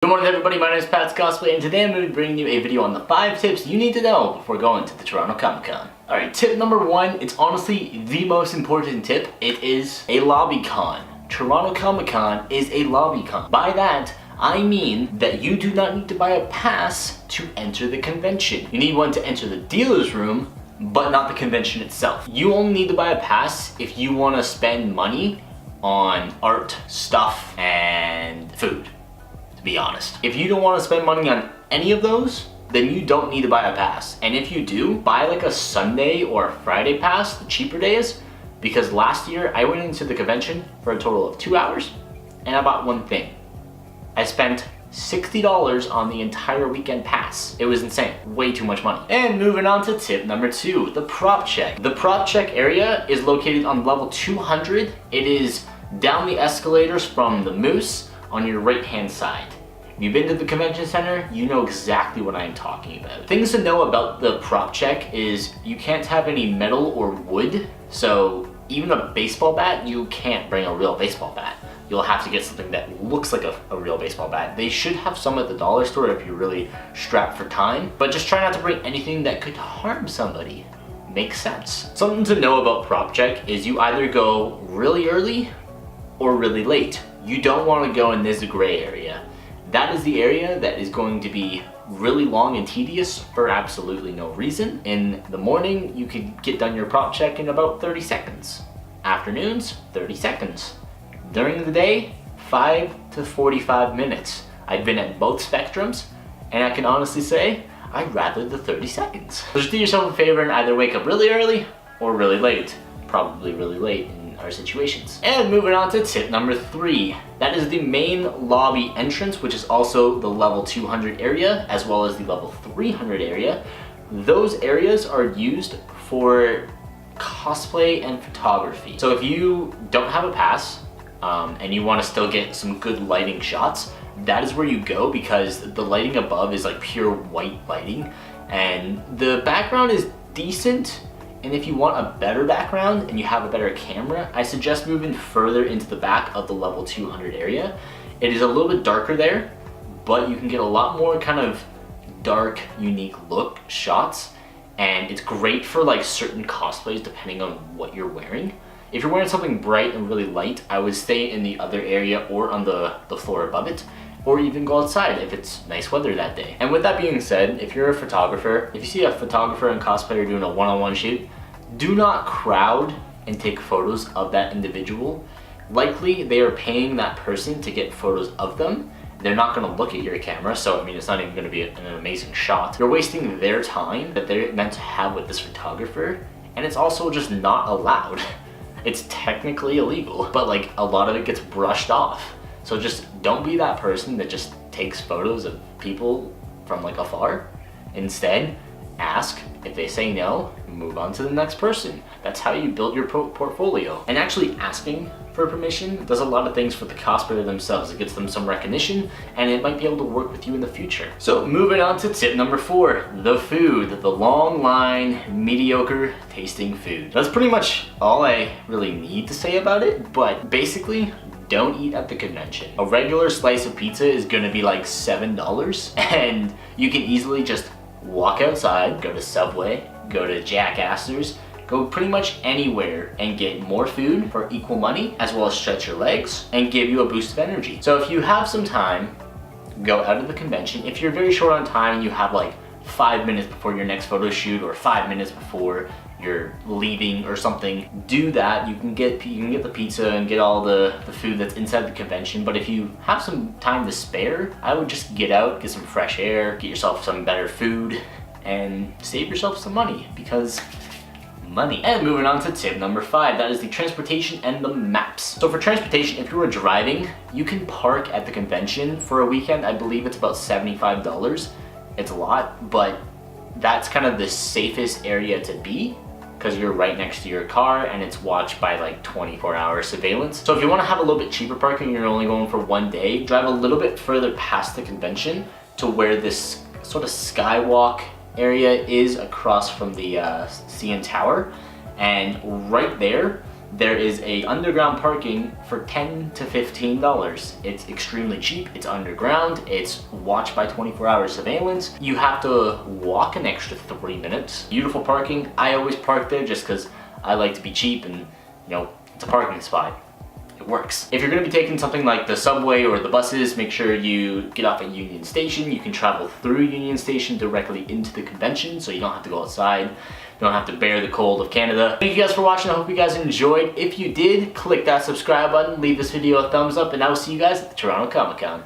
Good morning everybody, my name is Pat's Cosplay and today I'm going to be bringing you a video on the 5 tips you need to know before going to the Toronto Comic Con. Alright, tip number 1, it's honestly the most important tip. It is a lobby con. Toronto Comic Con is a lobby con. By that, I mean that you do not need to buy a pass to enter the convention. You need one to enter the dealer's room, but not the convention itself. You only need to buy a pass if you want to spend money on art, stuff, and food. To be honest. If you don't want to spend money on any of those, then you don't need to buy a pass. And if you do, buy like a Sunday or a Friday pass, the cheaper days, because last year I went into the convention for a total of 2 hours and I bought one thing. I spent $60 on the entire weekend pass. It was insane. Way too much money. And moving on to tip number 2, the prop check. The prop check area is located on level 200. It is down the escalators from the Moose on your right hand side. If you've been to the convention center, you know exactly what I'm talking about. Things to know about the prop check is you can't have any metal or wood, so even a baseball bat, you can't bring a real baseball bat. You'll have to get something that looks like a real baseball bat. They should have some at the dollar store if you're really strapped for time, but just try not to bring anything that could harm somebody. Makes sense. Something to know about prop check is you either go really early or really late. You don't want to go in this gray area. That is the area that is going to be really long and tedious for absolutely no reason. In the morning, you could get done your prop check in about 30 seconds. Afternoons, 30 seconds. During the day, 5 to 45 minutes. I've been at both spectrums, and I can honestly say, I'd rather the 30 seconds. So just do yourself a favor and either wake up really early or really late. Probably really late in our situations. And moving on to tip number 3. That is the main lobby entrance, which is also the level 200 area, as well as the level 300 area. Those areas are used for cosplay and photography. So if you don't have a pass, and you want to still get some good lighting shots, that is where you go because the lighting above is like pure white lighting, and the background is decent. And if you want a better background and you have a better camera, I suggest moving further into the back of the level 200 area. It is a little bit darker there, but you can get a lot more kind of dark, unique look shots. And it's great for like certain cosplays depending on what you're wearing. If you're wearing something bright and really light, I would stay in the other area or on the floor above it, or even go outside if it's nice weather that day. And with that being said, if you're a photographer, if you see a photographer and cosplayer doing a one-on-one shoot, do not crowd and take photos of that individual. Likely they are paying that person to get photos of them. They're not gonna look at your camera, so I mean, it's not even gonna be an amazing shot. You're wasting their time that they're meant to have with this photographer, and it's also just not allowed. It's technically illegal, but like a lot of it gets brushed off. So just don't be that person that just takes photos of people from like afar. Instead, ask. If they say no, move on to the next person. That's how you build your portfolio. And actually asking for permission does a lot of things for the cosplayer themselves. It gets them some recognition, and it might be able to work with you in the future. So moving on to tip number 4, the food. The long line, mediocre tasting food. That's pretty much all I really need to say about it, but basically, don't eat at the convention. A regular slice of pizza is gonna be like $7, and you can easily just walk outside, go to Subway, go to Jack Astor's, go pretty much anywhere and get more food for equal money, as well as stretch your legs and give you a boost of energy. So if you have some time, go out of the convention. If you're very short on time and you have like 5 minutes before your next photo shoot or 5 minutes before you're leaving or something, do that. You can get the pizza and get all the food that's inside the convention. But if you have some time to spare, I would just get out, get some fresh air, get yourself some better food, and save yourself some money, because money. And moving on to tip number 5, that is the transportation and the maps. So for transportation, if you were driving, you can park at the convention for a weekend. I believe it's about $75. It's a lot, but that's kind of the safest area to be, because you're right next to your car and it's watched by like 24-hour surveillance. So if you want to have a little bit cheaper parking and you're only going for one day, drive a little bit further past the convention to where this sort of skywalk area is across from the CN Tower. And right there, there is a underground parking for $10 to $15. It's extremely cheap, it's underground, it's watched by 24-hour surveillance. You have to walk an extra 3 minutes. Beautiful parking. I always park there just because I like to be cheap and, you know, it's a parking spot. It works. If you're going to be taking something like the subway or the buses, make sure you get off at Union Station. You can travel through Union Station directly into the convention, so you don't have to go outside. You don't have to bear the cold of Canada. Thank you guys for watching. I hope you guys enjoyed. If you did, click that subscribe button, leave this video a thumbs up, and I will see you guys at the Toronto Comic Con.